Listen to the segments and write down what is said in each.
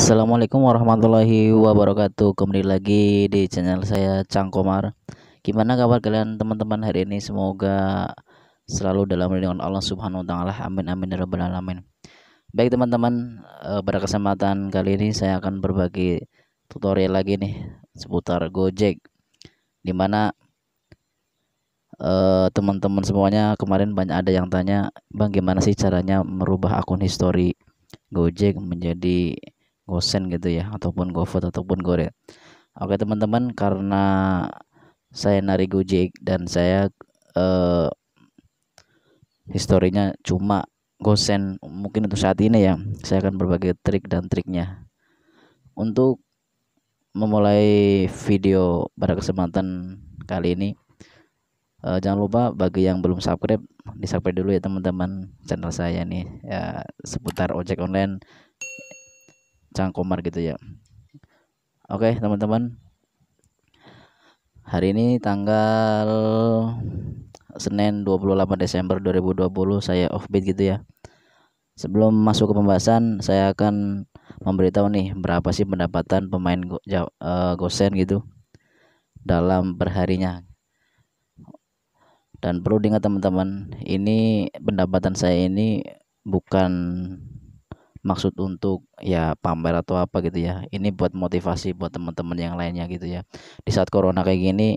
Assalamualaikum warahmatullahi wabarakatuh. Kembali lagi di channel saya Cang Komar. Gimana kabar kalian teman-teman hari ini? Semoga selalu dalam lindungan Allah Subhanahu wa taala. Amin amin ya rabbal alamin. Baik teman-teman, pada kesempatan kali ini saya akan berbagi tutorial lagi nih seputar Gojek. Dimana teman-teman semuanya kemarin banyak ada yang tanya, "Bang, gimana sih caranya merubah akun history Gojek menjadi Gosen gitu ya, ataupun GoFood ataupun Gore?" Oke teman-teman, karena saya narik Gojek dan saya eh, historinya cuma Gosen mungkin untuk saat ini ya, saya akan berbagi trik dan triknya untuk memulai video pada kesempatan kali ini. Jangan lupa bagi yang belum subscribe, di subscribe dulu ya teman-teman channel saya nih ya, seputar ojek online Cangkomar gitu ya. Oke teman-teman, hari ini tanggal Senin 28 Desember 2020, saya offbeat gitu ya. Sebelum masuk ke pembahasan, saya akan memberitahu nih berapa sih pendapatan pemain Gosen gitu dalam perharinya. Dan perlu diingat teman-teman, ini pendapatan saya ini bukan maksud untuk ya pamer atau apa gitu ya. Ini buat motivasi buat teman-teman yang lainnya gitu ya. Di saat corona kayak gini,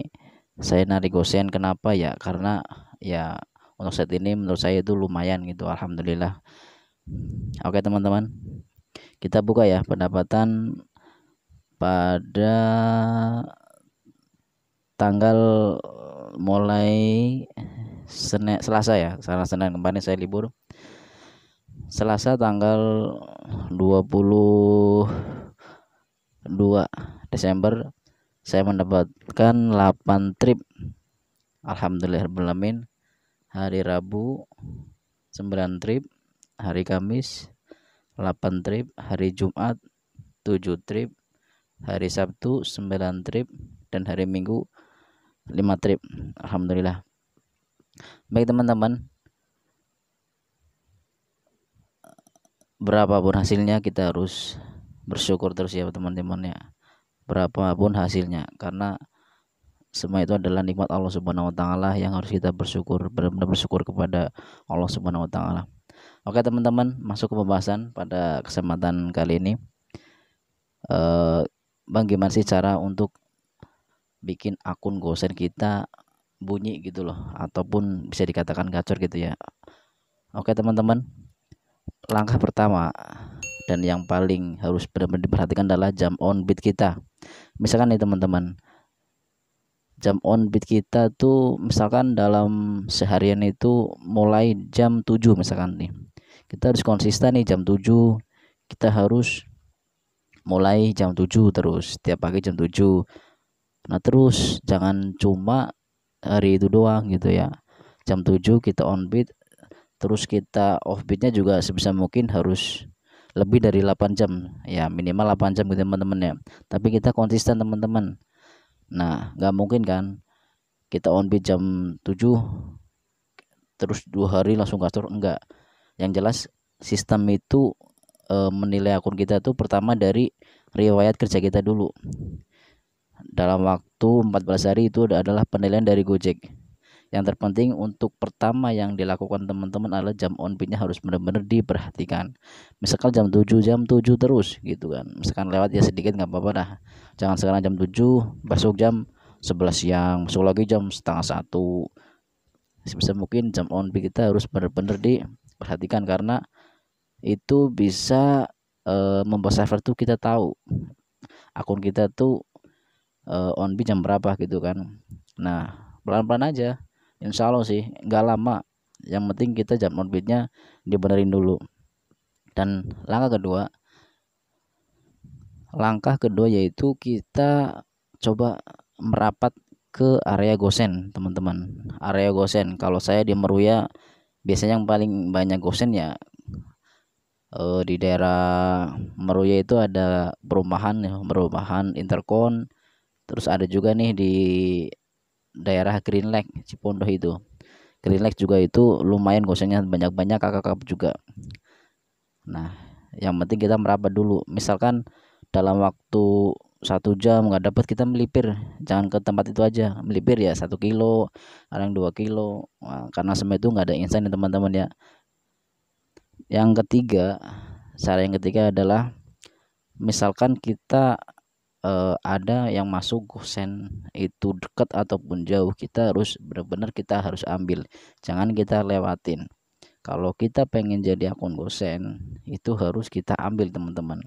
saya narik Gosen. Kenapa ya? Karena ya untuk saat ini menurut saya itu lumayan gitu, alhamdulillah. Oke teman-teman, kita buka ya pendapatan pada tanggal mulai Selasa ya, karena Senin kemarin saya libur. Selasa tanggal 22 Desember saya mendapatkan 8 trip, alhamdulillahirobbilalamin. Hari Rabu 9 trip, hari Kamis 8 trip, hari Jumat 7 trip, hari Sabtu 9 trip, dan hari Minggu 5 trip, alhamdulillah. Baik teman-teman, berapapun hasilnya kita harus bersyukur terus ya teman-teman ya, berapapun hasilnya, karena semua itu adalah nikmat Allah Subhanahu wa taala yang harus kita bersyukur, benar-benar bersyukur kepada Allah Subhanahu wa taala. Oke teman-teman, masuk ke pembahasan pada kesempatan kali ini. Bang, gimana sih cara untuk bikin akun Gosen kita bunyi gitu loh, ataupun bisa dikatakan gacor gitu ya. Oke teman-teman, langkah pertama dan yang paling harus benar-benar diperhatikan adalah jam on beat kita. Misalkan nih teman-teman, jam on beat kita tuh misalkan dalam seharian itu mulai jam 7 misalkan nih. Kita harus konsisten nih jam 7. Kita harus mulai jam 7 terus, setiap pagi jam 7. Nah, terus jangan cuma hari itu doang gitu ya. Jam 7 kita on beat, terus kita off beatnya juga sebisa mungkin harus lebih dari 8 jam. Ya, minimal 8 jam gitu teman-teman ya. Tapi kita konsisten teman-teman. Nah, nggak mungkin kan kita on beat jam 7 terus 2 hari langsung gacor, enggak. Yang jelas sistem itu menilai akun kita tuh pertama dari riwayat kerja kita dulu. Dalam waktu 14 hari itu adalah penilaian dari Gojek. Yang terpenting untuk pertama yang dilakukan teman-teman adalah jam on beatnya harus benar-benar diperhatikan. Misalkan jam 7 terus gitu kan. Misalkan lewat ya sedikit nggak apa-apa dah. Jangan sekarang jam 7, besok jam 11 siang, besok lagi jam setengah 1. Sebisa mungkin jam on beat kita harus benar-benar diperhatikan, karena itu bisa membuat server tuh kita tahu akun kita tuh on beat jam berapa gitu kan. Nah, pelan-pelan aja, insya Allah sih nggak lama. Yang penting kita jam on beatnya dibenerin dulu. Dan langkah kedua yaitu kita coba merapat ke area Gosen teman-teman. Area Gosen, kalau saya di Meruya biasanya yang paling banyak Gosen ya di daerah Meruya itu ada perumahan ya, perumahan Interkon. Terus ada juga nih di daerah Green Lake Cipondoh itu. Green Lake juga itu lumayan Gosennya banyak-banyak, kakak-kakak juga. Nah, Yang penting kita merapat dulu. Misalkan dalam waktu 1 jam nggak dapat, kita melipir, jangan ke tempat itu aja, melipir ya 1 kilo, kadang 2 kilo. Nah, karena semua itu nggak ada instan ya teman-teman ya. Yang ketiga, cara yang ketiga adalah misalkan kita ada yang masuk gosen itu dekat ataupun jauh, kita harus benar-benar kita harus ambil, jangan kita lewatin. Kalau kita pengen jadi akun gosen itu harus kita ambil teman-teman,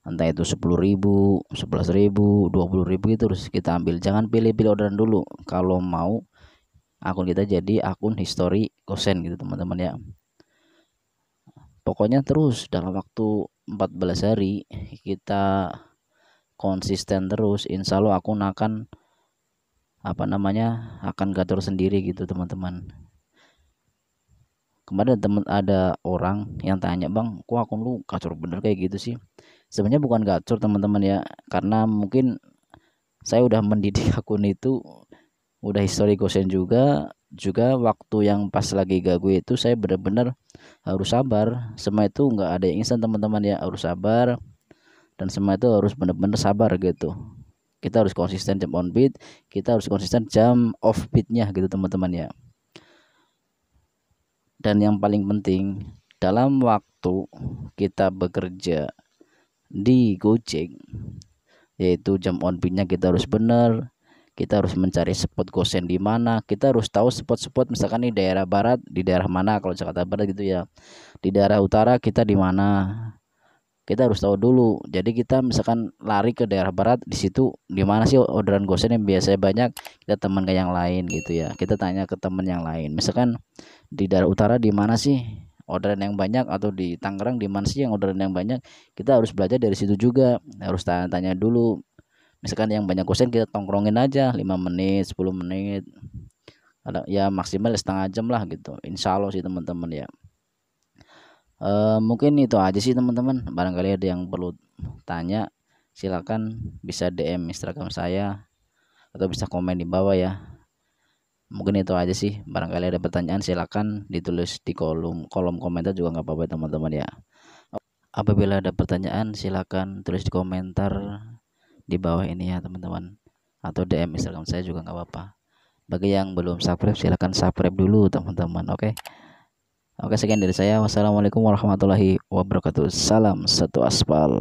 entah itu 10.000, 11.000, 20.000 itu harus kita ambil. Jangan pilih-pilih orderan dulu kalau mau akun kita jadi akun history gosen gitu teman-teman ya. Pokoknya terus dalam waktu 14 hari kita konsisten terus, insya Allah akun akan akan gacor sendiri gitu teman-teman. Kemarin ada orang yang tanya, bang kok akun lu gacor bener kayak gitu sih? Sebenarnya bukan gacor teman-teman ya, karena mungkin saya udah mendidik akun itu, udah history gosen juga waktu yang pas lagi gagu itu saya benar-benar harus sabar. Semua itu nggak ada yang instan teman-teman ya, harus sabar, dan semua itu harus benar-benar sabar gitu. Kita harus konsisten jam on beat, kita harus konsisten jam off beatnya gitu teman-teman ya. Dan yang paling penting dalam waktu kita bekerja di Gojek, yaitu jam on beatnya kita harus benar. Kita harus mencari spot gosen di mana, kita harus tahu spot-spot, misalkan di daerah barat di daerah mana, kalau Jakarta Barat gitu ya, di daerah utara kita di mana, kita harus tahu dulu. Jadi kita misalkan lari ke daerah barat, di situ di mana sih orderan gosen yang biasanya banyak, kita teman ke yang lain gitu ya, kita tanya ke teman yang lain. Misalkan di daerah utara di mana sih orderan yang banyak, atau di Tangerang di mana sih yang orderan yang banyak, kita harus belajar dari situ juga, harus tanya-tanya dulu. Misalkan yang banyak gosen kita tongkrongin aja 5 menit 10 menit, ya maksimal setengah jam lah gitu, insya Allah sih teman-teman ya. Mungkin itu aja sih teman-teman, barangkali ada yang perlu tanya silakan bisa DM Instagram saya atau bisa komen di bawah ya. Mungkin itu aja sih, barangkali ada pertanyaan silakan ditulis di kolom komentar juga nggak apa-apa teman-teman ya. Apabila ada pertanyaan silakan tulis di komentar di bawah ini ya teman-teman, atau DM Instagram saya juga nggak apa-apa. Bagi yang belum subscribe silakan subscribe dulu teman-teman. Oke, sekian dari saya. Wassalamualaikum warahmatullahi wabarakatuh. Salam satu aspal.